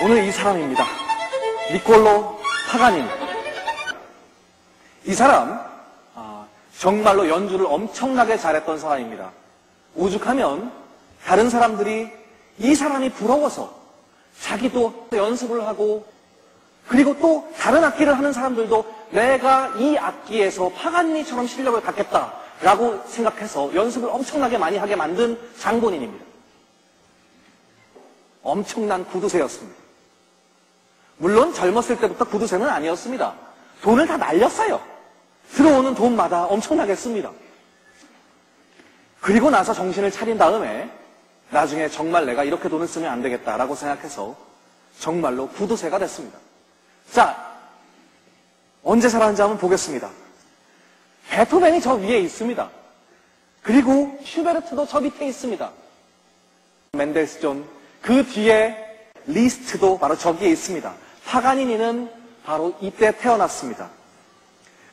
오늘 이 사람입니다. 니콜로 파가니니. 이 사람 정말로 연주를 엄청나게 잘했던 사람입니다. 오죽하면 다른 사람들이 이 사람이 부러워서 자기도 연습을 하고, 그리고 또 다른 악기를 하는 사람들도 내가 이 악기에서 파가니니처럼 실력을 갖겠다라고 생각해서 연습을 엄청나게 많이 하게 만든 장본인입니다. 엄청난 구두쇠였습니다. 물론 젊었을 때부터 구두쇠는 아니었습니다. 돈을 다 날렸어요. 들어오는 돈마다 엄청나게 씁니다. 그리고 나서 정신을 차린 다음에 나중에 정말 내가 이렇게 돈을 쓰면 안 되겠다라고 생각해서 정말로 구두쇠가 됐습니다. 자, 언제 살았는지 한번 보겠습니다. 베토벤이 저 위에 있습니다. 그리고 슈베르트도 저 밑에 있습니다. 멘델스존, 그 뒤에 리스트도 바로 저기에 있습니다. 파가니니는 바로 이때 태어났습니다.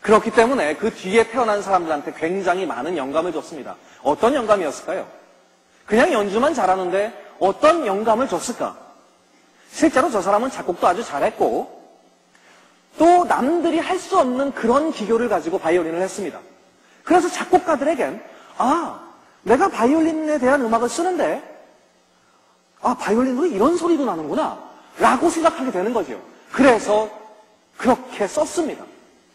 그렇기 때문에 그 뒤에 태어난 사람들한테 굉장히 많은 영감을 줬습니다. 어떤 영감이었을까요? 그냥 연주만 잘하는데 어떤 영감을 줬을까? 실제로 저 사람은 작곡도 아주 잘했고 또 남들이 할 수 없는 그런 기교를 가지고 바이올린을 했습니다. 그래서 작곡가들에겐 내가 바이올린에 대한 음악을 쓰는데 바이올린으로 이런 소리도 나는구나 라고 생각하게 되는 거죠. 그래서 그렇게 썼습니다.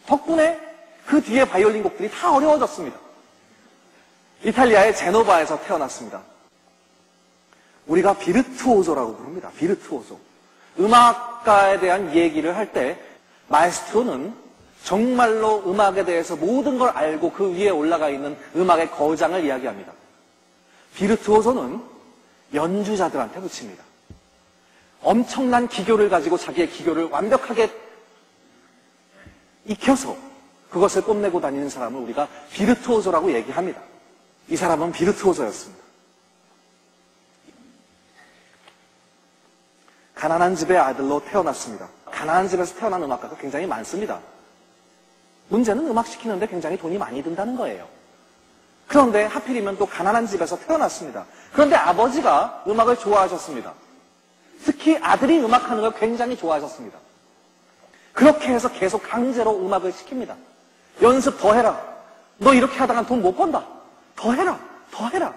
덕분에 그 뒤에 바이올린 곡들이 다 어려워졌습니다. 이탈리아의 제노바에서 태어났습니다. 우리가 비르투오조라고 부릅니다. 비르투오조. 음악가에 대한 얘기를 할 때 마에스트로는 정말로 음악에 대해서 모든 걸 알고 그 위에 올라가 있는 음악의 거장을 이야기합니다. 비르투오조는 연주자들한테 붙입니다. 엄청난 기교를 가지고 자기의 기교를 완벽하게 익혀서 그것을 뽐내고 다니는 사람을 우리가 비르투오조라고 얘기합니다. 이 사람은 비르투오조였습니다. 가난한 집의 아들로 태어났습니다. 가난한 집에서 태어난 음악가가 굉장히 많습니다. 문제는 음악 시키는데 굉장히 돈이 많이 든다는 거예요. 그런데 하필이면 또 가난한 집에서 태어났습니다. 그런데 아버지가 음악을 좋아하셨습니다. 특히 아들이 음악하는 걸 굉장히 좋아하셨습니다. 그렇게 해서 계속 강제로 음악을 시킵니다. 연습 더 해라. 너 이렇게 하다간 돈 못 번다. 더 해라. 더 해라.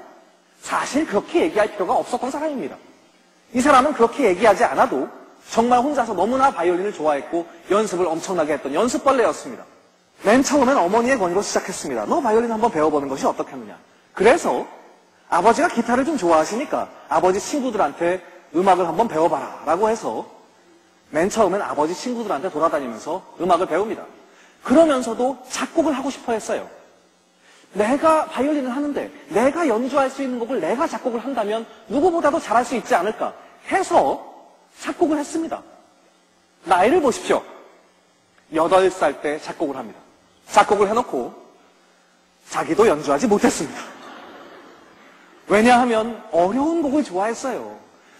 사실 그렇게 얘기할 필요가 없었던 사람입니다. 이 사람은 그렇게 얘기하지 않아도 정말 혼자서 너무나 바이올린을 좋아했고 연습을 엄청나게 했던 연습벌레였습니다. 맨 처음엔 어머니의 권유로 시작했습니다. 너 바이올린 한번 배워보는 것이 어떻겠느냐. 그래서 아버지가 기타를 좀 좋아하시니까 아버지 친구들한테 음악을 한번 배워봐라 라고 해서 맨 처음엔 아버지 친구들한테 돌아다니면서 음악을 배웁니다. 그러면서도 작곡을 하고 싶어 했어요. 내가 바이올린을 하는데 내가 연주할 수 있는 곡을 내가 작곡을 한다면 누구보다도 잘할 수 있지 않을까 해서 작곡을 했습니다. 나이를 보십시오. 8살 때 작곡을 합니다. 작곡을 해놓고 자기도 연주하지 못했습니다. 왜냐하면 어려운 곡을 좋아했어요.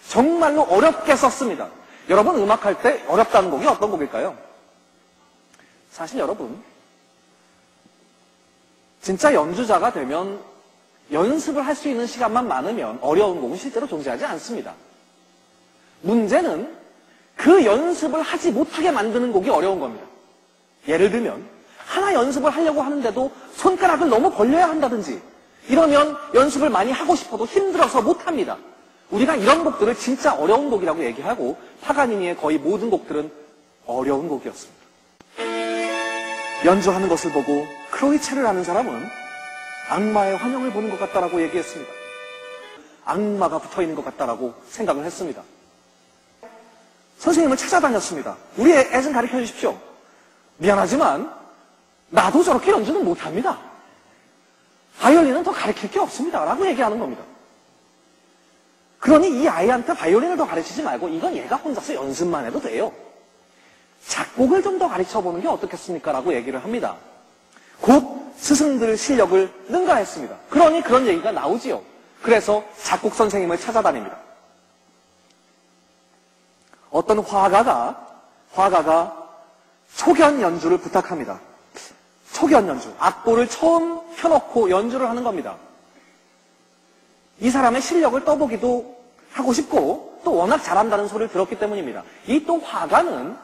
정말로 어렵게 썼습니다. 여러분 음악할 때 어렵다는 곡이 어떤 곡일까요? 사실 여러분 진짜 연주자가 되면 연습을 할 수 있는 시간만 많으면 어려운 곡은 실제로 존재하지 않습니다. 문제는 그 연습을 하지 못하게 만드는 곡이 어려운 겁니다. 예를 들면 하나 연습을 하려고 하는데도 손가락을 너무 벌려야 한다든지 이러면 연습을 많이 하고 싶어도 힘들어서 못합니다. 우리가 이런 곡들을 진짜 어려운 곡이라고 얘기하고 파가니니의 거의 모든 곡들은 어려운 곡이었습니다. 연주하는 것을 보고 크로이체를 아는 사람은 악마의 환영을 보는 것 같다라고 얘기했습니다. 악마가 붙어있는 것 같다라고 생각을 했습니다. 선생님을 찾아다녔습니다. 우리 애 좀 가르쳐 주십시오. 미안하지만 나도 저렇게 연주는 못합니다. 바이올린은 더 가르칠 게 없습니다. 라고 얘기하는 겁니다. 그러니 이 아이한테 바이올린을 더 가르치지 말고 이건 얘가 혼자서 연습만 해도 돼요. 작곡을 좀 더 가르쳐보는 게 어떻겠습니까? 라고 얘기를 합니다. 곧 스승들 실력을 능가했습니다. 그러니 그런 얘기가 나오지요. 그래서 작곡 선생님을 찾아다닙니다. 어떤 화가가 초견 연주를 부탁합니다. 초견 연주, 악보를 처음 펴놓고 연주를 하는 겁니다. 이 사람의 실력을 떠보기도 하고 싶고 또 워낙 잘한다는 소리를 들었기 때문입니다. 이 또 화가는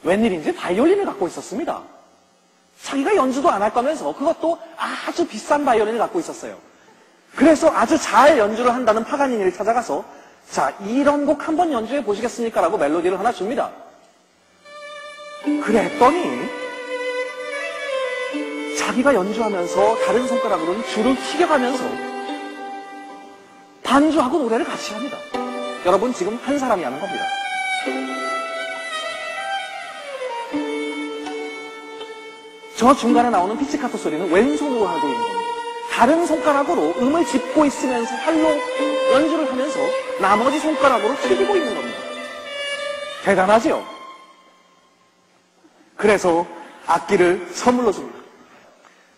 웬일인지 바이올린을 갖고 있었습니다. 자기가 연주도 안 할 거면서 그것도 아주 비싼 바이올린을 갖고 있었어요. 그래서 아주 잘 연주를 한다는 파가니니를 찾아가서 자, 이런 곡 한번 연주해 보시겠습니까? 라고 멜로디를 하나 줍니다. 그랬더니 자기가 연주하면서 다른 손가락으로는 줄을 튀겨가면서 반주하고 노래를 같이 합니다. 여러분, 지금 한 사람이 하는 겁니다. 저 중간에 나오는 피치카토 소리는 왼손으로 하고 있는 겁니다. 다른 손가락으로 음을 짚고 있으면서 활로 연주를 하면서 나머지 손가락으로 튀기고 있는 겁니다. 대단하죠? 그래서 악기를 선물로 줍니다.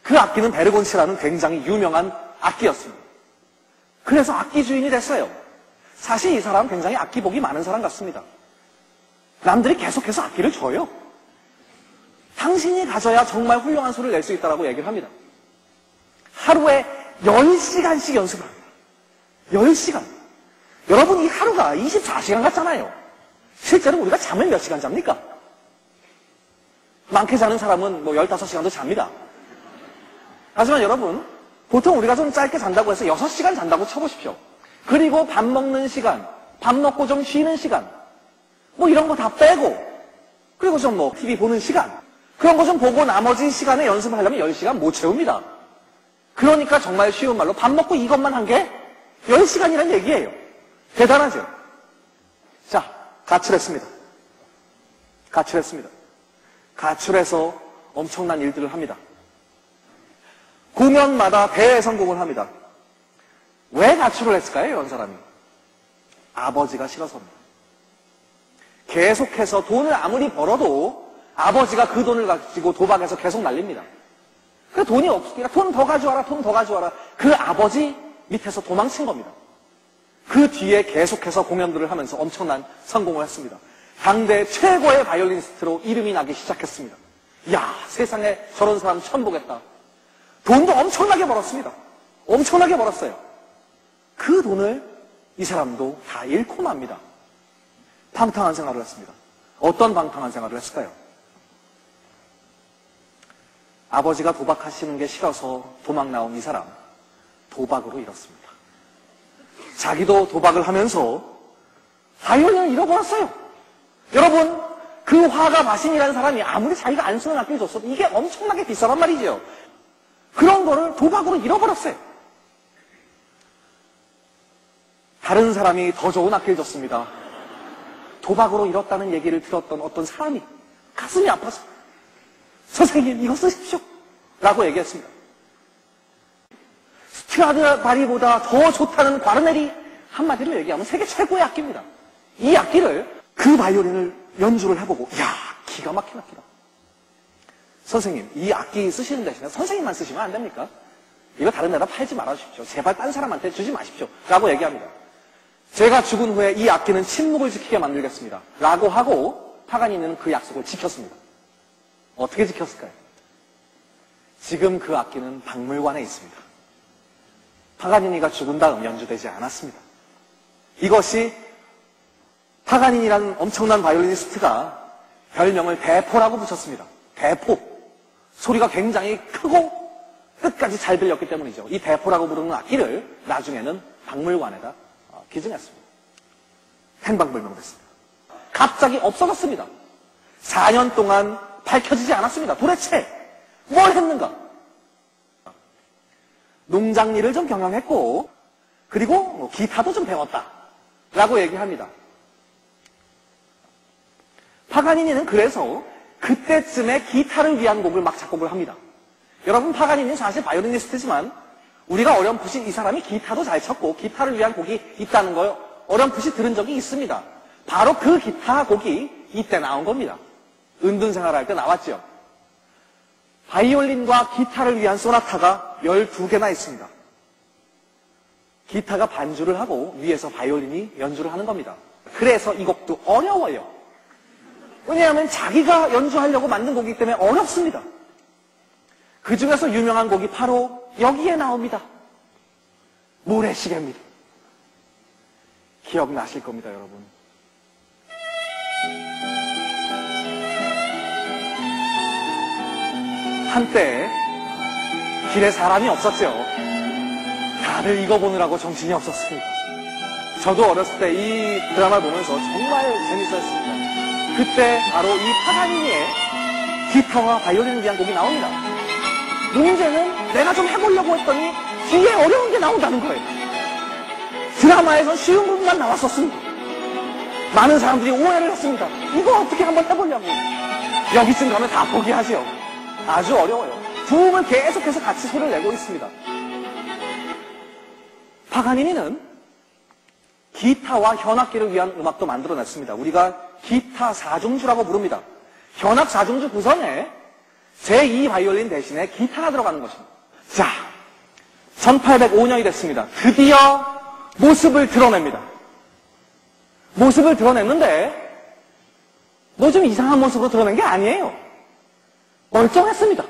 그 악기는 베르곤치라는 굉장히 유명한 악기였습니다. 그래서 악기 주인이 됐어요. 사실 이 사람은 굉장히 악기복이 많은 사람 같습니다. 남들이 계속해서 악기를 줘요. 당신이 가져야 정말 훌륭한 소리를 낼 수 있다고 얘기를 합니다. 하루에 10시간씩 연습을 합니다. 10시간. 여러분, 이 하루가 24시간 같잖아요. 실제로 우리가 잠을 몇 시간 잡니까? 많게 자는 사람은 뭐 15시간도 잡니다. 하지만 여러분, 보통 우리가 좀 짧게 잔다고 해서 6시간 잔다고 쳐보십시오. 그리고 밥 먹는 시간, 밥 먹고 좀 쉬는 시간, 뭐 이런 거 다 빼고, 그리고 좀 뭐 TV 보는 시간, 그런 거 좀 보고 나머지 시간에 연습을 하려면 10시간 못 채웁니다. 그러니까 정말 쉬운 말로 밥 먹고 이것만 한 게 10시간이란 얘기예요. 대단하죠? 자, 가출했습니다. 가출했습니다. 가출해서 엄청난 일들을 합니다. 공연마다 대성공을 합니다. 왜 가출을 했을까요, 이런 사람이? 아버지가 싫어서입니다. 계속해서 돈을 아무리 벌어도 아버지가 그 돈을 가지고 도박해서 계속 날립니다. 그 돈이 없으니까 돈 더 가져와라, 돈 더 가져와라. 그 아버지 밑에서 도망친 겁니다. 그 뒤에 계속해서 공연들을 하면서 엄청난 성공을 했습니다. 당대 최고의 바이올리니스트로 이름이 나기 시작했습니다. 야, 세상에 저런 사람 처음 보겠다. 돈도 엄청나게 벌었습니다. 엄청나게 벌었어요. 그 돈을 이 사람도 다 잃고 맙니다. 방탕한 생활을 했습니다. 어떤 방탕한 생활을 했을까요? 아버지가 도박하시는 게 싫어서 도망 나온 이 사람, 도박으로 잃었습니다. 자기도 도박을 하면서 바이올린을 잃어버렸어요. 여러분, 그 화가 마신이라는 사람이 아무리 자기가 안 쓰는 악기를 줬어도 이게 엄청나게 비싸단 말이죠. 그런 거를 도박으로 잃어버렸어요. 다른 사람이 더 좋은 악기를 줬습니다. 도박으로 잃었다는 얘기를 들었던 어떤 사람이 가슴이 아파서 선생님, 이거 쓰십시오 라고 얘기했습니다. 스트라디바리보다 더 좋다는 과르네리, 한마디로 얘기하면 세계 최고의 악기입니다. 이 악기를, 그 바이올린을 연주를 해보고 이야, 기가 막힌 악기다. 선생님, 이 악기 쓰시는 대신에 선생님만 쓰시면 안 됩니까? 이거 다른 데다 팔지 말아주십시오. 제발 딴 사람한테 주지 마십시오 라고 얘기합니다. 제가 죽은 후에 이 악기는 침묵을 지키게 만들겠습니다 라고 하고 파가니니는 그 약속을 지켰습니다. 어떻게 지켰을까요? 지금 그 악기는 박물관에 있습니다. 파가니니가 죽은 다음 연주되지 않았습니다. 이것이 파가니니라는 엄청난 바이올리니스트가 별명을 대포라고 붙였습니다. 대포. 소리가 굉장히 크고 끝까지 잘 들렸기 때문이죠. 이 대포라고 부르는 악기를 나중에는 박물관에다 기증했습니다. 행방불명됐습니다. 갑자기 없어졌습니다. 4년 동안 밝혀지지 않았습니다. 도대체 뭘 했는가? 농장 일을 좀 경영했고 그리고 기타도 좀 배웠다 라고 얘기합니다. 파가니니는 그래서 그때쯤에 기타를 위한 곡을 막 작곡을 합니다. 여러분, 파가니니는 사실 바이올리니스트지만 우리가 어렴풋이 이 사람이 기타도 잘 쳤고 기타를 위한 곡이 있다는 걸 어렴풋이 들은 적이 있습니다. 바로 그 기타 곡이 이때 나온 겁니다. 은둔생활을 할 때 나왔죠. 바이올린과 기타를 위한 소나타가 12개나 있습니다. 기타가 반주를 하고 위에서 바이올린이 연주를 하는 겁니다. 그래서 이 곡도 어려워요. 왜냐하면 자기가 연주하려고 만든 곡이기 때문에 어렵습니다. 그 중에서 유명한 곡이 바로 여기에 나옵니다. 모래시계입니다. 기억나실 겁니다, 여러분. 한때 길에 사람이 없었죠. 다들 이거 보느라고 정신이 없었습니다. 저도 어렸을 때 이 드라마를 보면서 정말 재밌었습니다. 그때 바로 이 파가니니의 기타와 바이올린을 위한 곡이 나옵니다. 문제는 내가 좀 해보려고 했더니 뒤에 어려운 게 나온다는 거예요. 드라마에서 쉬운 부분만 나왔었습니다. 많은 사람들이 오해를 했습니다. 이거 어떻게 한번 해보려고. 여기쯤 가면 다 포기하죠. 아주 어려워요. 부음을 계속해서 같이 소리를 내고 있습니다. 파가니니는 기타와 현악기를 위한 음악도 만들어냈습니다. 우리가 기타 4중주라고 부릅니다. 현악 4중주 구성에 제2 바이올린 대신에 기타가 들어가는 것입니다. 자, 1805년이 됐습니다. 드디어 모습을 드러냅니다. 모습을 드러냈는데 뭐 좀 이상한 모습으로 드러낸 게 아니에요. 멀쩡했습니다.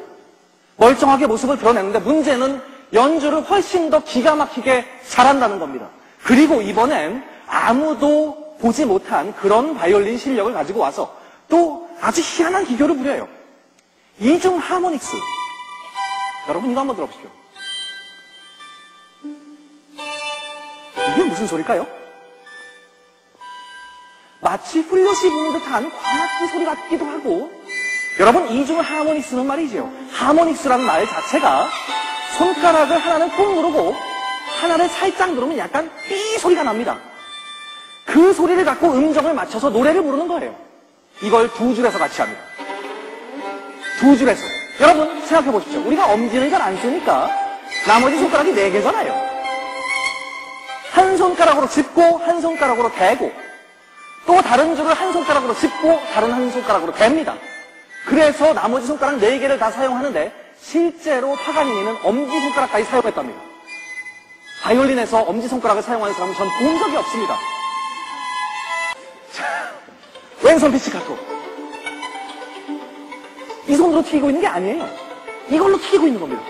멀쩡하게 모습을 드러냈는데 문제는 연주를 훨씬 더 기가 막히게 잘한다는 겁니다. 그리고 이번엔 아무도 보지 못한 그런 바이올린 실력을 가지고 와서 또 아주 희한한 기교를 부려요. 이중 하모닉스. 여러분 이거 한번 들어보십시오. 이게 무슨 소리일까요? 마치 훌륭시 부는 듯한 관악기 소리 같기도 하고, 여러분 이중 하모닉스는 말이죠. 하모닉스라는 말 자체가 손가락을 하나는 꾹 누르고 하나를 살짝 누르면 약간 삐 소리가 납니다. 그 소리를 갖고 음정을 맞춰서 노래를 부르는 거예요. 이걸 두 줄에서 같이 합니다. 두 줄에서. 여러분 생각해 보십시오. 우리가 엄지는 잘 안 쓰니까 나머지 손가락이 4개잖아요. 한 손가락으로 짚고 한 손가락으로 대고 또 다른 줄을 한 손가락으로 짚고 다른 한 손가락으로 댑니다. 그래서 나머지 손가락 4개를 다 사용하는데 실제로 파가니니는 엄지손가락까지 사용했답니다. 바이올린에서 엄지손가락을 사용하는 사람은 전 본 적이 없습니다. 자, 왼손 피치카토. 이 손으로 튀기고 있는 게 아니에요. 이걸로 튀기고 있는 겁니다.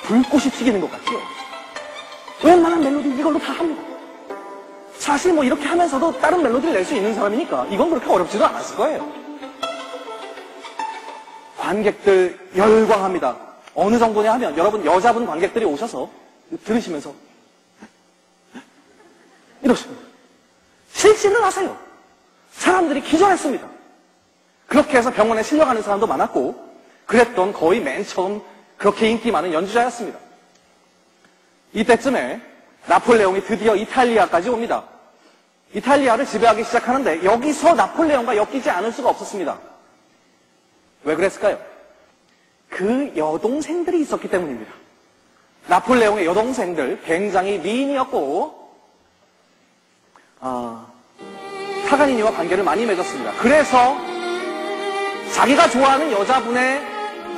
불꽃이 튀기는 것 같죠? 웬만한 멜로디 이걸로 다 합니다. 사실 뭐 이렇게 하면서도 다른 멜로디를 낼 수 있는 사람이니까 이건 그렇게 어렵지도 않았을 거예요. 관객들 열광합니다. 어느 정도냐 하면 여러분 여자분 관객들이 오셔서 들으시면서 이러십니다. 실신을 하세요. 사람들이 기절했습니다. 그렇게 해서 병원에 실려가는 사람도 많았고 그랬던 거의 맨 처음 그렇게 인기 많은 연주자였습니다. 이때쯤에 나폴레옹이 드디어 이탈리아까지 옵니다. 이탈리아를 지배하기 시작하는데 여기서 나폴레옹과 엮이지 않을 수가 없었습니다. 왜 그랬을까요? 그 여동생들이 있었기 때문입니다. 나폴레옹의 여동생들 굉장히 미인이었고 파가니니와 관계를 많이 맺었습니다. 그래서 자기가 좋아하는 여자분의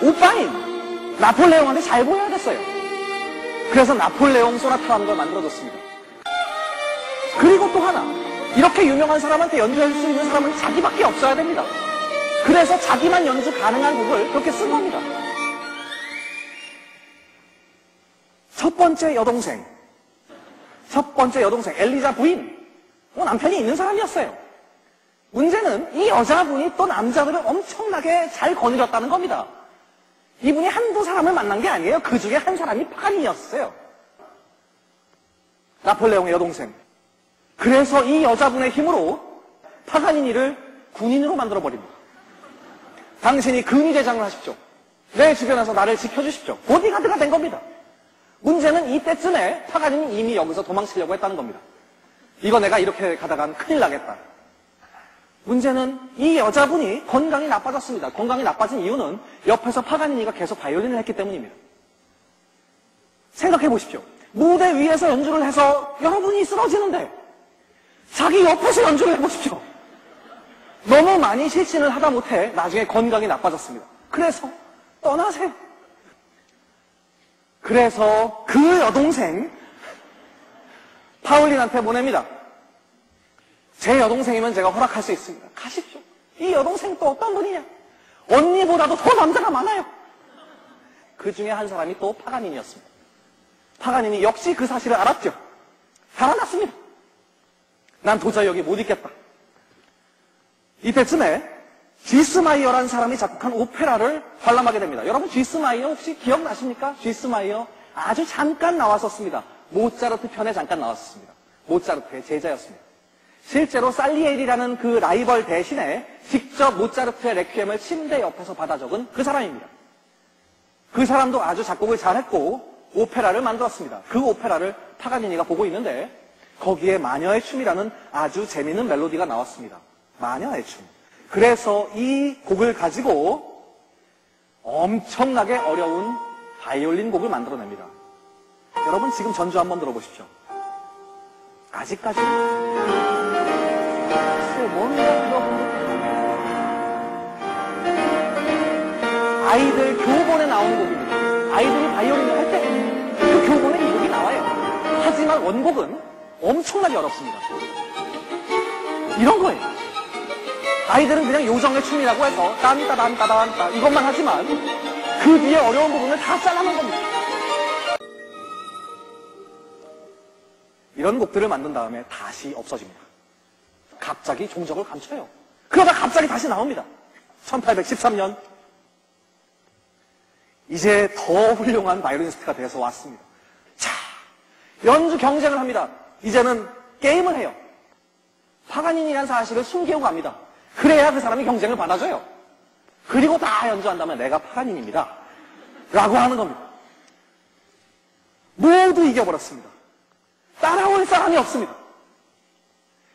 오빠인 나폴레옹한테 잘 보여야겠어요. 그래서 나폴레옹 소나타라는 걸 만들어줬습니다. 그리고 또 하나, 이렇게 유명한 사람한테 연주할 수 있는 사람은 자기밖에 없어야 됩니다. 그래서 자기만 연주 가능한 곡을 그렇게 쓴 겁니다. 첫 번째 여동생 엘리자 부인, 남편이 있는 사람이었어요. 문제는 이 여자분이 또 남자들을 엄청나게 잘 거느렸다는 겁니다. 이분이 한두 사람을 만난 게 아니에요. 그 중에 한 사람이 파가니니였어요. 나폴레옹의 여동생. 그래서 이 여자분의 힘으로 파가니니를 군인으로 만들어버립니다. 당신이 근위대장을 하십시오. 내 주변에서 나를 지켜주십시오. 보디가드가 된 겁니다. 문제는 이때쯤에 파가니니 이미 여기서 도망치려고 했다는 겁니다. 이거 내가 이렇게 가다간 큰일 나겠다. 문제는 이 여자분이 건강이 나빠졌습니다. 건강이 나빠진 이유는 옆에서 파가니니가 계속 바이올린을 했기 때문입니다. 생각해 보십시오. 무대 위에서 연주를 해서 여러분이 쓰러지는데 자기 옆에서 연주를 해보십시오. 너무 많이 실신을 하다 못해 나중에 건강이 나빠졌습니다. 그래서 떠나세요. 그래서 그 여동생 파울린한테 보냅니다. 제 여동생이면 제가 허락할 수 있습니다. 가십시오. 이 여동생 또 어떤 분이냐? 언니보다도 더 남자가 많아요. 그 중에 한 사람이 또 파가니니였습니다. 파가니니 역시 그 사실을 알았죠. 달아났습니다. 난 도저히 여기 못 있겠다. 이때쯤에 쥐스마이어라는 사람이 작곡한 오페라를 관람하게 됩니다. 여러분 쥐스마이어 혹시 기억나십니까? 쥐스마이어 아주 잠깐 나왔었습니다. 모차르트 편에 잠깐 나왔었습니다. 모차르트의 제자였습니다. 실제로 살리에리라는 그 라이벌 대신에 직접 모차르트의 레퀴엠을 침대 옆에서 받아 적은 그 사람입니다. 그 사람도 아주 작곡을 잘했고 오페라를 만들었습니다. 그 오페라를 파가니니가 보고 있는데 거기에 마녀의 춤이라는 아주 재미있는 멜로디가 나왔습니다. 마녀의 춤. 그래서 이 곡을 가지고 엄청나게 어려운 바이올린 곡을 만들어냅니다. 여러분 지금 전주 한번 들어보십시오. 아직까지 뭔가 들어본 듯 아이들 교본에 나오는 곡입니다. 아이들이 바이올린을 할 때 그 교본에 이 곡이 나와요. 하지만 원곡은 엄청나게 어렵습니다. 이런 거예요. 아이들은 그냥 요정의 춤이라고 해서 딴따단따단따 이것만 하지만 그 뒤에 어려운 부분을 다 잘라놓은 겁니다. 이런 곡들을 만든 다음에 다시 없어집니다. 갑자기 종적을 감춰요. 그러다 갑자기 다시 나옵니다. 1813년 이제 더 훌륭한 바이올리니스트가 돼서 왔습니다. 자, 연주 경쟁을 합니다. 이제는 게임을 해요. 파가니니라는 사실을 숨기고 갑니다. 그래야 그 사람이 경쟁을 받아줘요. 그리고 다 연주한다면 내가 파가니니입니다. 라고 하는 겁니다. 모두 이겨버렸습니다. 따라올 사람이 없습니다.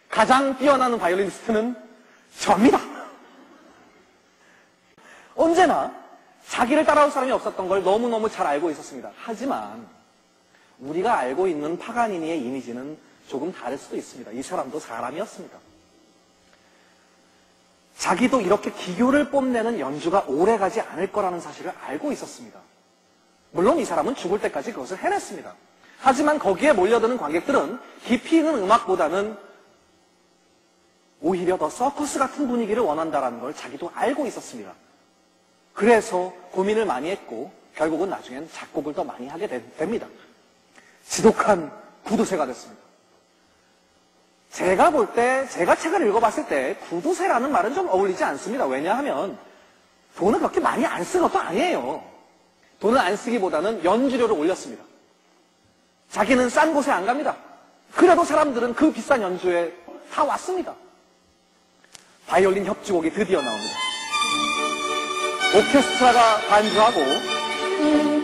가장 뛰어나는 바이올리니스트는 접니다. 언제나 자기를 따라올 사람이 없었던 걸 너무너무 잘 알고 있었습니다. 하지만 우리가 알고 있는 파가니니의 이미지는 조금 다를 수도 있습니다. 이 사람도 사람이었습니다. 자기도 이렇게 기교를 뽐내는 연주가 오래가지 않을 거라는 사실을 알고 있었습니다. 물론 이 사람은 죽을 때까지 그것을 해냈습니다. 하지만 거기에 몰려드는 관객들은 깊이 있는 음악보다는 오히려 더 서커스 같은 분위기를 원한다는 걸 자기도 알고 있었습니다. 그래서 고민을 많이 했고 결국은 나중엔 작곡을 더 많이 하게 됩니다. 지독한 구두쇠가 됐습니다. 제가 볼 때, 제가 책을 읽어봤을 때 구두쇠라는 말은 좀 어울리지 않습니다. 왜냐하면 돈을 그렇게 많이 안 쓴 것도 아니에요. 돈을 안 쓰기보다는 연주료를 올렸습니다. 자기는 싼 곳에 안 갑니다. 그래도 사람들은 그 비싼 연주에 다 왔습니다. 바이올린 협주곡이 드디어 나옵니다. 오케스트라가 반주하고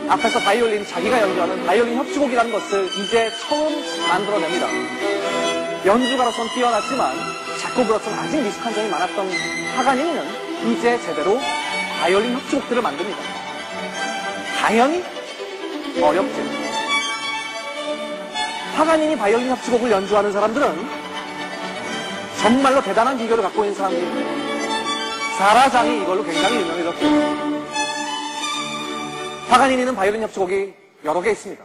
앞에서 바이올린, 자기가 연주하는 바이올린 협주곡이라는 것을 이제 처음 만들어냅니다. 연주가로선 뛰어났지만 작곡으로서는 아직 미숙한 점이 많았던 파가니니는 이제 제대로 바이올린 협주곡들을 만듭니다. 당연히 어렵죠. 파가니니 바이올린 협주곡을 연주하는 사람들은 정말로 대단한 기교를 갖고 있는 사람들입니다. 사라장이 이걸로 굉장히 유명해졌죠. 파가니니는 바이올린 협주곡이 여러 개 있습니다.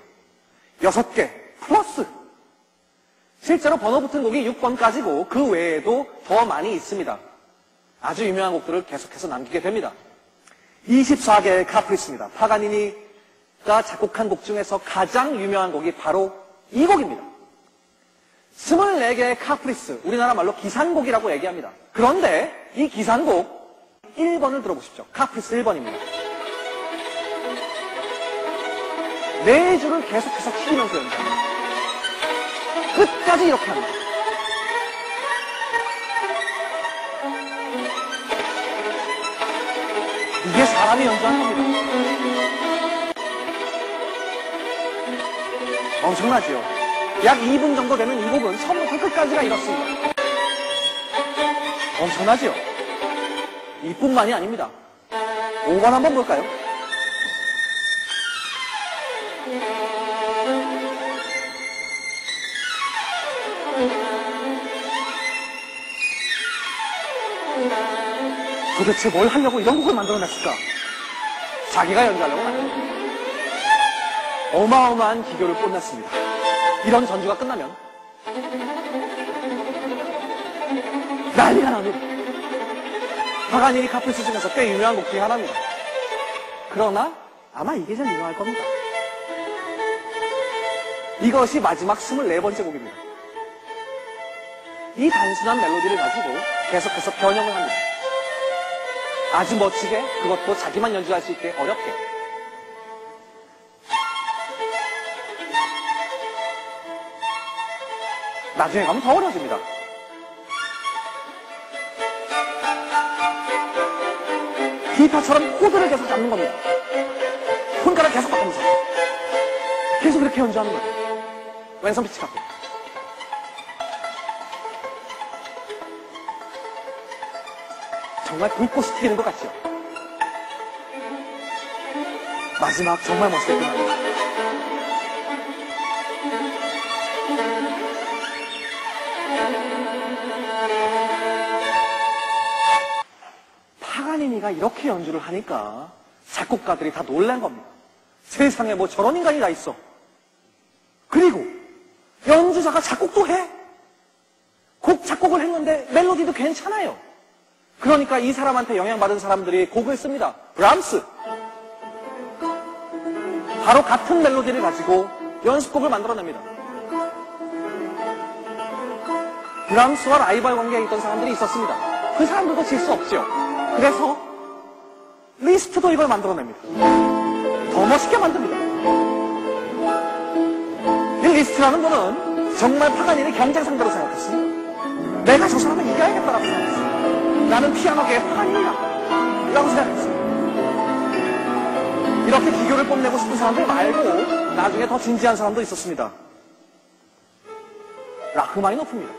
6개 플러스 실제로 번호 붙은 곡이 6번까지고 그 외에도 더 많이 있습니다. 아주 유명한 곡들을 계속해서 남기게 됩니다. 24개의 카프리스입니다. 파가니니가 작곡한 곡 중에서 가장 유명한 곡이 바로 이 곡입니다. 24개의 카프리스, 우리나라 말로 기산곡이라고 얘기합니다. 그런데 이 기산곡 1번을 들어보십시오. 카프리스 1번입니다. 4줄을 계속해서 튀기면서 연주합니다. 끝까지 이렇게 합니다. 이게 사람이 연주하는 겁니다. 엄청나지요? 약 2분 정도 되는 이 곡은 처음부터 끝까지가 이렇습니다. 엄청나지요? 이뿐만이 아닙니다. 5번 한번 볼까요? 도대체 뭘 하려고 이런 곡을 만들어냈을까? 자기가 연주하려고 만들었습니다. 어마어마한 기교를 뽐냈습니다. 이런 전주가 끝나면 난리가 납니다. 파가니니 카프리스 중에서 꽤 유명한 곡 중에 하나입니다. 그러나 아마 이게 제일 유명할 겁니다. 이것이 마지막 24번째 곡입니다. 이 단순한 멜로디를 가지고 계속해서 변형을 합니다. 아주 멋지게, 그것도 자기만 연주할 수 있게 어렵게. 나중에 가면 더 어려워집니다. 기타처럼 코드를 계속 잡는 겁니다. 손가락 계속 바꾸면서 계속 이렇게 연주하는 거예요. 왼손 피치 갖고. 정말 불꽃이 튀는 것 같죠? 마지막 정말 멋있게 끝납니다. 파가니니가 이렇게 연주를 하니까 작곡가들이 다 놀란 겁니다. 세상에 뭐 저런 인간이 다 있어. 그리고 연주자가 작곡도 해. 곡 작곡을 했는데 멜로디도 괜찮아요. 그러니까 이 사람한테 영향받은 사람들이 곡을 씁니다. 브람스. 바로 같은 멜로디를 가지고 연습곡을 만들어냅니다. 브람스와 라이벌 관계에 있던 사람들이 있었습니다. 그 사람들도 질 수 없죠. 그래서 리스트도 이걸 만들어냅니다. 더 멋있게 만듭니다. 이 리스트라는 분은 정말 파가니를 경쟁 상대로 생각했습니다. 내가 저 사람을 이겨야겠다라고 생각했습니다. 나는 피아노계의 파가니야 라고 생각했습니다. 이렇게 기교를 뽐내고 싶은 사람들 말고 나중에 더 진지한 사람도 있었습니다. 라흐마니노프입니다.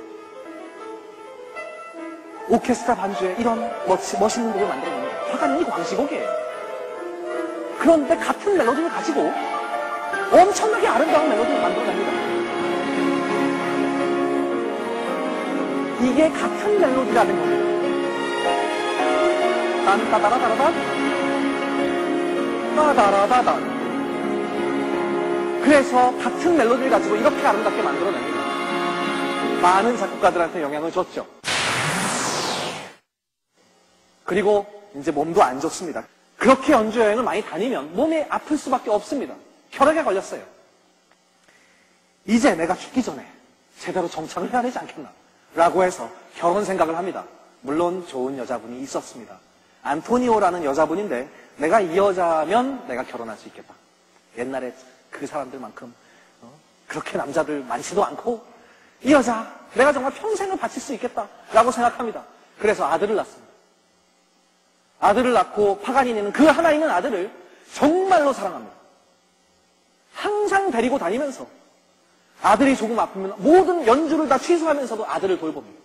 오케스트라 반주에 이런 멋있는 곡을 만들어냅니다. 파가니니 광시곡이에요. 그런데 같은 멜로디를 가지고 엄청나게 아름다운 멜로디를 만들어냅니다. 이게 같은 멜로디라는 겁니다. 딴따다라다라단 따다라다단. 그래서 같은 멜로디를 가지고 이렇게 아름답게 만들어냅니다. 많은 작곡가들한테 영향을 줬죠. 그리고 이제 몸도 안 좋습니다. 그렇게 연주 여행을 많이 다니면 몸이 아플 수밖에 없습니다. 혈액에 걸렸어요. 이제 내가 죽기 전에 제대로 정착을 해야 되지 않겠나 라고 해서 결혼 생각을 합니다. 물론 좋은 여자분이 있었습니다. 안토니오라는 여자분인데 내가 이 여자면 내가 결혼할 수 있겠다. 옛날에 그 사람들만큼 그렇게 남자들 많지도 않고 이 여자 내가 정말 평생을 바칠 수 있겠다 라고 생각합니다. 그래서 아들을 낳습니다. 아들을 낳고 파가니니는 그 하나 있는 아들을 정말로 사랑합니다. 항상 데리고 다니면서 아들이 조금 아프면 모든 연주를 다 취소하면서도 아들을 돌봅니다.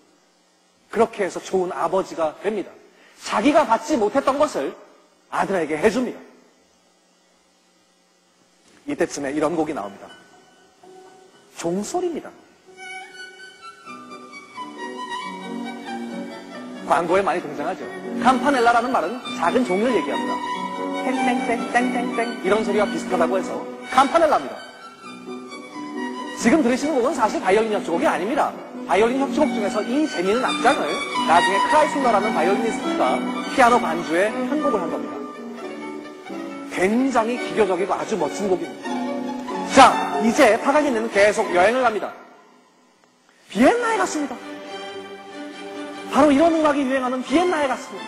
그렇게 해서 좋은 아버지가 됩니다. 자기가 받지 못했던 것을 아들에게 해줍니다. 이때쯤에 이런 곡이 나옵니다. 종소리입니다. 광고에 많이 등장하죠. campanel라라는 말은 작은 종을 얘기합니다. 땡땡땡 땡땡땡 이런 소리와 비슷하다고 해서 campanell입니다. 지금 들으시는 곡은 사실 바이올린 협주곡이 아닙니다. 바이올린 협주곡 중에서 이 재미있는 악장을 나중에 크라이슬러라는 바이올리니스트가 피아노 반주에 편곡을 한 겁니다. 굉장히 기교적이고 아주 멋진 곡입니다. 자, 이제 파가니니는 계속 여행을 갑니다. 비엔나에 갔습니다. 바로 이런 음악이 유행하는 비엔나에 갔습니다.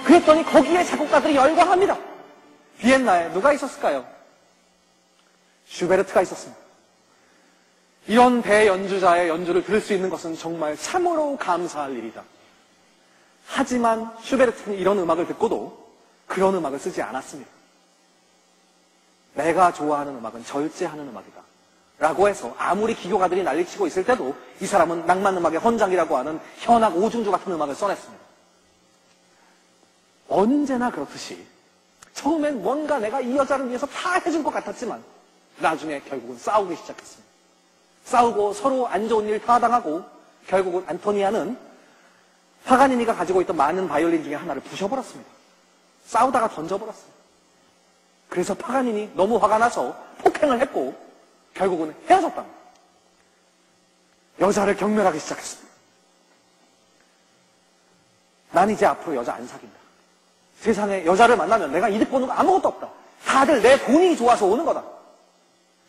그랬더니 거기에 작곡가들이 열광합니다. 비엔나에 누가 있었을까요? 슈베르트가 있었습니다. 이런 대연주자의 연주를 들을 수 있는 것은 정말 참으로 감사할 일이다. 하지만 슈베르트는 이런 음악을 듣고도 그런 음악을 쓰지 않았습니다. 내가 좋아하는 음악은 절제하는 음악이다 라고 해서 아무리 기교가들이 난리치고 있을 때도 이 사람은 낭만음악의 헌장이라고 하는 현악 오중주 같은 음악을 써냈습니다. 언제나 그렇듯이 처음엔 뭔가 내가 이 여자를 위해서 다 해줄 것 같았지만 나중에 결국은 싸우기 시작했습니다. 싸우고 서로 안 좋은 일 다 당하고 결국은 안토니아는 파가니니가 가지고 있던 많은 바이올린 중에 하나를 부셔버렸습니다. 싸우다가 던져버렸습니다. 그래서 파가니니 너무 화가 나서 폭행을 했고 결국은 헤어졌답니다. 여자를 경멸하기 시작했습니다. 난 이제 앞으로 여자 안 사귄다. 세상에 여자를 만나면 내가 이득 보는 거 아무것도 없다. 다들 내 돈이 좋아서 오는 거다.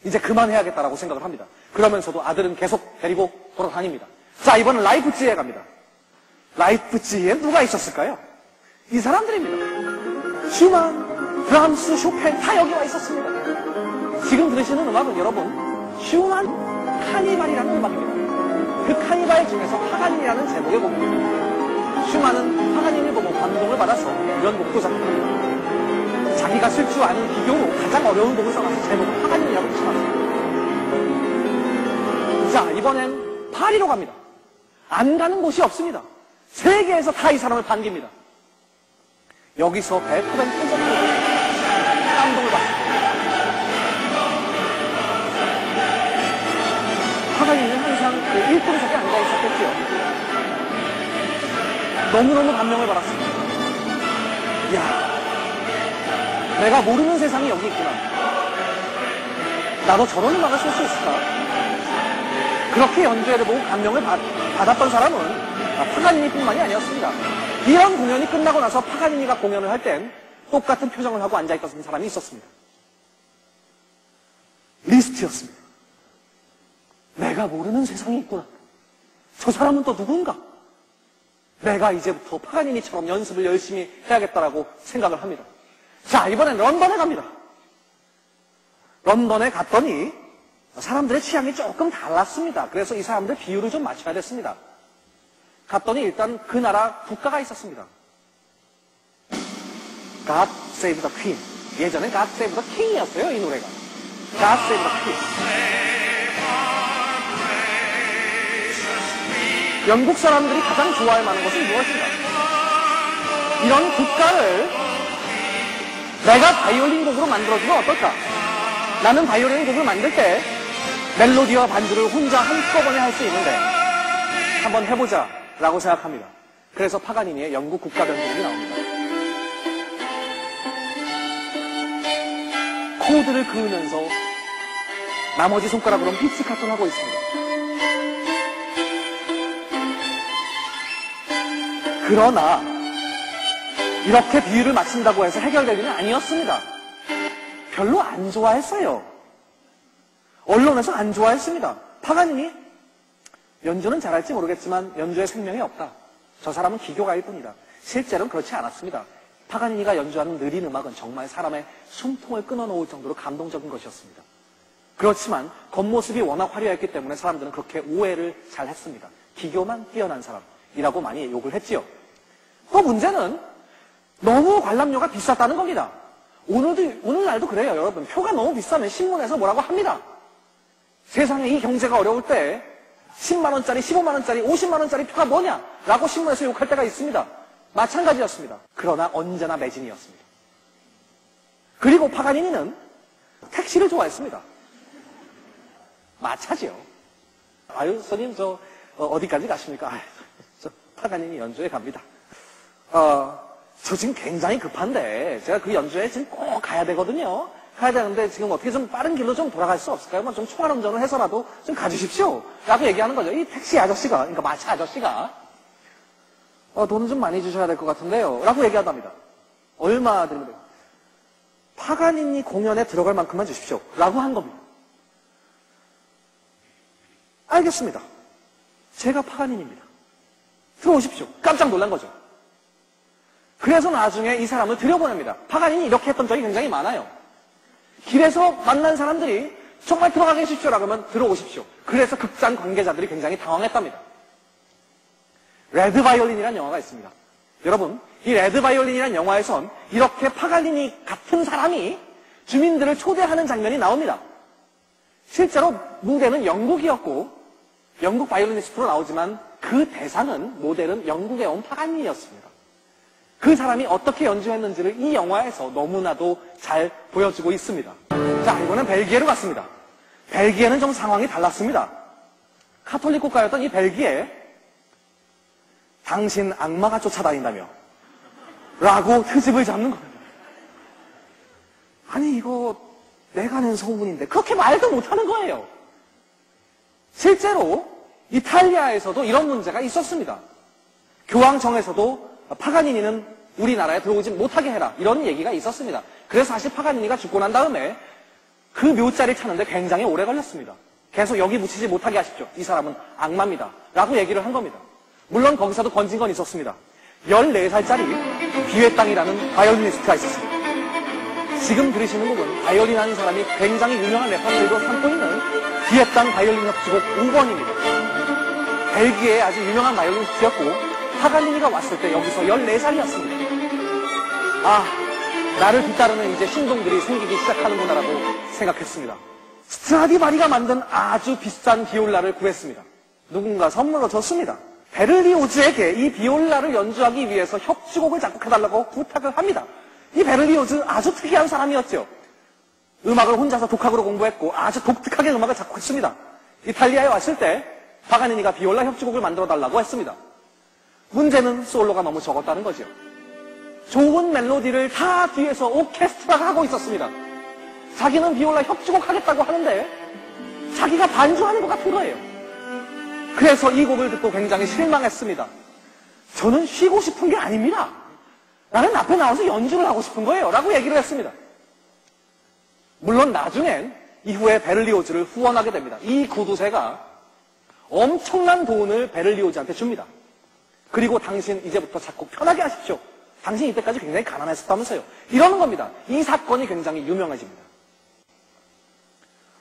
이제 그만해야겠다라고 생각을 합니다. 그러면서도 아들은 계속 데리고 돌아다닙니다. 자, 이번엔 라이프치히에 갑니다. 라이프치히에 누가 있었을까요? 이 사람들입니다. 슈만, 브람스, 쇼펜 다 여기 와 있었습니다. 지금 들으시는 음악은 여러분 슈만 카니발이라는 음악입니다. 그 카니발 중에서 파가닌이라는 제목의 곡입니다. 슈만은 파가닌을 보고 감동을 받아서 이런 곡도 작곡합니다. 자기가 쓸 줄 아는 기교로 가장 어려운 곡을 써가서 제목을 파가닌이라고 붙여놨습니다. 자, 이번엔 파리로 갑니다. 안 가는 곳이 없습니다. 세계에서 다 이 사람을 반깁니다. 여기서 베토벤 콘서트로 감동을 받습니다. 파가닌은 항상 그 1등석에 앉아 있었겠죠. 너무너무 감명을 받았습니다. 이야, 내가 모르는 세상이 여기 있구나. 나도 저런 음악을 쓸 수 있을까? 그렇게 연주회를 보고 감명을 받았던 사람은 파가니니뿐만이 아니었습니다. 이런 공연이 끝나고 나서 파가니니가 공연을 할 땐 똑같은 표정을 하고 앉아있던 사람이 있었습니다. 리스트였습니다. 내가 모르는 세상이 있구나. 저 사람은 또 누군가? 내가 이제부터 파가니니처럼 연습을 열심히 해야겠다라고 생각을 합니다. 자, 이번엔 런던에 갑니다. 런던에 갔더니 사람들의 취향이 조금 달랐습니다. 그래서 이 사람들 비율을 좀 맞춰야 됐습니다. 갔더니 일단 그 나라 국가가 있었습니다. God Save the Queen. 예전에 God Save the King이었어요, 이 노래가. God Save the Queen. 영국 사람들이 가장 좋아할 만한 것은 무엇인가? 이런 국가를 내가 바이올린 곡으로 만들어주면 어떨까? 나는 바이올린 곡을 만들 때 멜로디와 반주를 혼자 한꺼번에 할 수 있는데 한번 해보자 라고 생각합니다. 그래서 파가니니의 영국 국가 변주곡이 나옵니다. 코드를 그으면서 나머지 손가락으로는 피치카톤 하고 있습니다. 그러나 이렇게 비율을 맞춘다고 해서 해결될 일은 아니었습니다. 별로 안 좋아했어요. 언론에서 안 좋아했습니다. 파가니니 연주는 잘할지 모르겠지만 연주에 생명이 없다. 저 사람은 기교가일 뿐이다. 실제로는 그렇지 않았습니다. 파가니니가 연주하는 느린 음악은 정말 사람의 숨통을 끊어놓을 정도로 감동적인 것이었습니다. 그렇지만 겉모습이 워낙 화려했기 때문에 사람들은 그렇게 오해를 잘 했습니다. 기교만 뛰어난 사람이라고 많이 욕을 했지요. 또 문제는 너무 관람료가 비쌌다는 겁니다. 오늘날도 그래요, 여러분. 표가 너무 비싸면 신문에서 뭐라고 합니다. 세상에 이 경제가 어려울 때 10만원짜리, 15만원짜리, 50만원짜리 표가 뭐냐? 라고 신문에서 욕할 때가 있습니다. 마찬가지였습니다. 그러나 언제나 매진이었습니다. 그리고 파가니니는 택시를 좋아했습니다. 마차지요. 아유, 선생님, 어디까지 가십니까? 아유, 저 파가니니 연주회 갑니다. 저 지금 굉장히 급한데, 제가 그 연주회 지금 꼭 가야 되거든요. 가야 되는데, 지금 어떻게 좀 빠른 길로 좀 돌아갈 수 없을까요? 뭐 좀 초반 운전을 해서라도 좀 가주십시오. 라고 얘기하는 거죠. 이 택시 아저씨가, 그러니까 마차 아저씨가, 돈은 좀 많이 주셔야 될 것 같은데요. 라고 얘기한답니다. 얼마 드리면 돼요? 파가니니 공연에 들어갈 만큼만 주십시오. 라고 한 겁니다. 알겠습니다. 제가 파가니니입니다. 들어오십시오. 깜짝 놀란 거죠. 그래서 나중에 이 사람을 들여보냅니다. 파가니니 이렇게 했던 적이 굉장히 많아요. 길에서 만난 사람들이 정말 들어가 계십시오라고 하면 들어오십시오. 그래서 극장 관계자들이 굉장히 당황했답니다. 레드 바이올린이라는 영화가 있습니다. 여러분, 이 레드 바이올린이라는 영화에선 이렇게 파가니니 같은 사람이 주민들을 초대하는 장면이 나옵니다. 실제로 무대는 영국이었고 영국 바이올리니스트로 나오지만 그 대상은 모델은 영국에 온 파가니니였습니다. 그 사람이 어떻게 연주했는지를 이 영화에서 너무나도 잘 보여주고 있습니다. 자, 이번엔 벨기에로 갔습니다. 벨기에는 좀 상황이 달랐습니다. 카톨릭 국가였던 이 벨기에, 당신 악마가 쫓아다닌다며 라고 트집을 잡는 겁니다. 아니, 이거 내가 낸 소문인데 그렇게 말도 못하는 거예요. 실제로 이탈리아에서도 이런 문제가 있었습니다. 교황청에서도 파가니니는 우리나라에 들어오지 못하게 해라, 이런 얘기가 있었습니다. 그래서 사실 파가니니가 죽고 난 다음에 그 묘자리를 찾는데 굉장히 오래 걸렸습니다. 계속 여기 묻히지 못하게 하십시오. 이 사람은 악마입니다. 라고 얘기를 한 겁니다. 물론 거기서도 건진 건 있었습니다. 14살짜리 비회 땅이라는 바이올리니스트가 있었습니다. 지금 들으시는 곡은 바이올린 하는 사람이 굉장히 유명한 레퍼토리로 삼고 있는 비회 땅 바이올린 협주곡 5번입니다. 벨기에의 아주 유명한 바이올리니스트였고 파가니니가 왔을 때 여기서 14살이었습니다. 아, 나를 뒤따르는 이제 신동들이 생기기 시작하는구나라고 생각했습니다. 스트라디바리가 만든 아주 비싼 비올라를 구했습니다. 누군가 선물로 줬습니다. 베를리오즈에게 이 비올라를 연주하기 위해서 협주곡을 작곡해달라고 부탁을 합니다. 이 베를리오즈 아주 특이한 사람이었죠. 음악을 혼자서 독학으로 공부했고 아주 독특하게 음악을 작곡했습니다. 이탈리아에 왔을 때 파가니니가 비올라 협주곡을 만들어달라고 했습니다. 문제는 솔로가 너무 적었다는 거죠. 좋은 멜로디를 다 뒤에서 오케스트라가 하고 있었습니다. 자기는 비올라 협주곡 하겠다고 하는데 자기가 반주하는 것 같은 거예요. 그래서 이 곡을 듣고 굉장히 실망했습니다. 저는 쉬고 싶은 게 아닙니다. 나는 앞에 나와서 연주를 하고 싶은 거예요. 라고 얘기를 했습니다. 물론 나중엔 이후에 베를리오즈를 후원하게 됩니다. 이 구두쇠가 엄청난 돈을 베를리오즈한테 줍니다. 그리고 당신 이제부터 작곡 편하게 하십시오. 당신 이때까지 굉장히 가난했었다면서요. 이러는 겁니다. 이 사건이 굉장히 유명해집니다.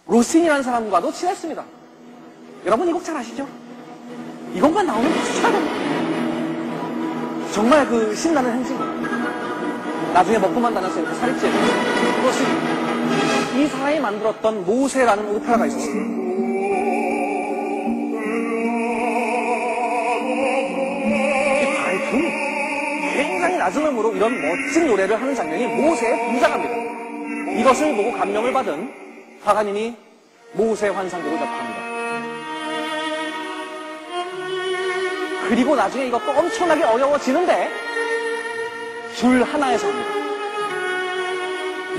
로시니라는 사람과도 친했습니다. 여러분 이 곡 잘 아시죠? 이것만 나오면 박수 쳐야 됩니다. 정말 그 신나는 행진곡. 나중에 먹고만 다녔어요. 이렇게 살이 찌고. 로시니. 이 사람이 만들었던 모세라는 오페라가 있었습니다. 이 밝은 굉장히 낮은 음으로 이런 멋진 노래를 하는 장면이 모세에 등장합니다. 이것을 보고 감명을 받은 파가니니 모세 환상곡을 작곡합니다. 그리고 나중에 이것도 엄청나게 어려워지는데 줄 하나에서 합니다.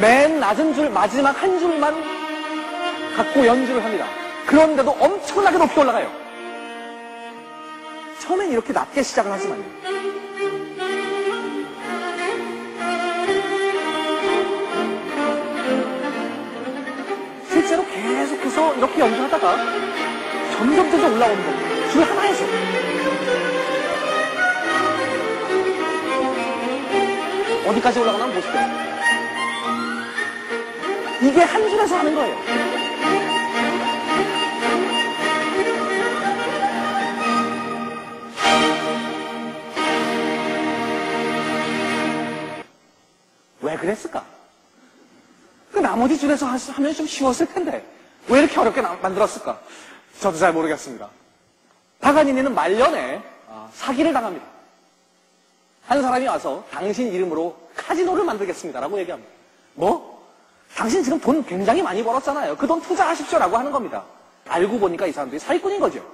맨 낮은 줄 마지막 한 줄만 갖고 연주를 합니다. 그런데도 엄청나게 높이 올라가요. 처음엔 이렇게 낮게 시작을 하지만요. 실제로 계속해서 이렇게 연주하다가 점점 올라오는 겁니다. 줄 하나에서. 어디까지 올라가나 한번 보실게요. 이게 한 줄에서 하는 거예요. 왜 그랬을까? 그 나머지 줄에서 하면 좀 쉬웠을 텐데 왜 이렇게 어렵게 만들었을까? 저도 잘 모르겠습니다. 파가니니는 말년에 사기를 당합니다. 한 사람이 와서 당신 이름으로 카지노를 만들겠습니다라고 얘기합니다. 뭐? 당신 지금 돈 굉장히 많이 벌었잖아요. 그 돈 투자하십시오라고 하는 겁니다. 알고 보니까 이 사람들이 사기꾼인 거죠.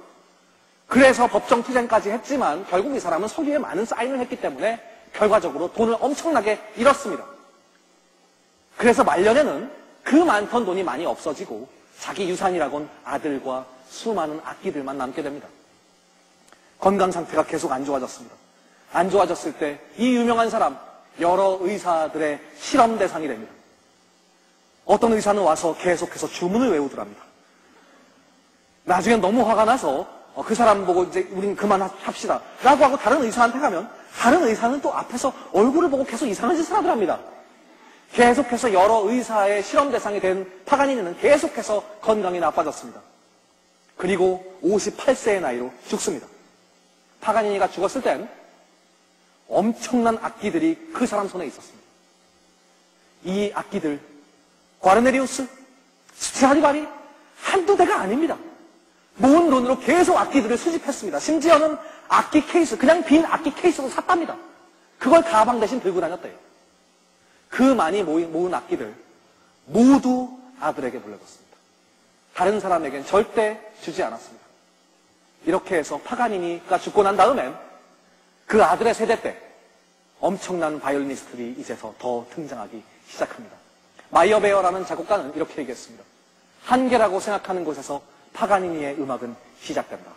그래서 법정 투쟁까지 했지만 결국 이 사람은 서류에 많은 사인을 했기 때문에 결과적으로 돈을 엄청나게 잃었습니다. 그래서 말년에는 그 많던 돈이 많이 없어지고 자기 유산이라곤 아들과 수많은 악기들만 남게 됩니다. 건강 상태가 계속 안 좋아졌습니다. 안 좋아졌을 때 이 유명한 사람 여러 의사들의 실험 대상이 됩니다. 어떤 의사는 와서 계속해서 주문을 외우더랍니다. 나중엔 너무 화가 나서 그 사람 보고 이제 우린 그만합시다 라고 하고 다른 의사한테 가면 다른 의사는 또 앞에서 얼굴을 보고 계속 이상한 짓을 하더랍니다. 계속해서 여러 의사의 실험 대상이 된 파가니니는 계속해서 건강이 나빠졌습니다. 그리고 58세의 나이로 죽습니다. 파가니니가 죽었을 땐 엄청난 악기들이 그 사람 손에 있었습니다. 이 악기들, 과르네리우스, 스트라디바리 한두 대가 아닙니다. 모은 돈으로 계속 악기들을 수집했습니다. 심지어는 악기 케이스, 그냥 빈 악기 케이스도 샀답니다. 그걸 가방 대신 들고 다녔대요. 그 많이 모은 악기들 모두 아들에게 물려줬습니다. 다른 사람에겐 절대 주지 않았습니다. 이렇게 해서 파가니니가 죽고 난 다음엔 그 아들의 세대 때 엄청난 바이올리니스트들이 이제서 더 등장하기 시작합니다. 마이어베어라는 작곡가는 이렇게 얘기했습니다. 한계라고 생각하는 곳에서 파가니니의 음악은 시작된다.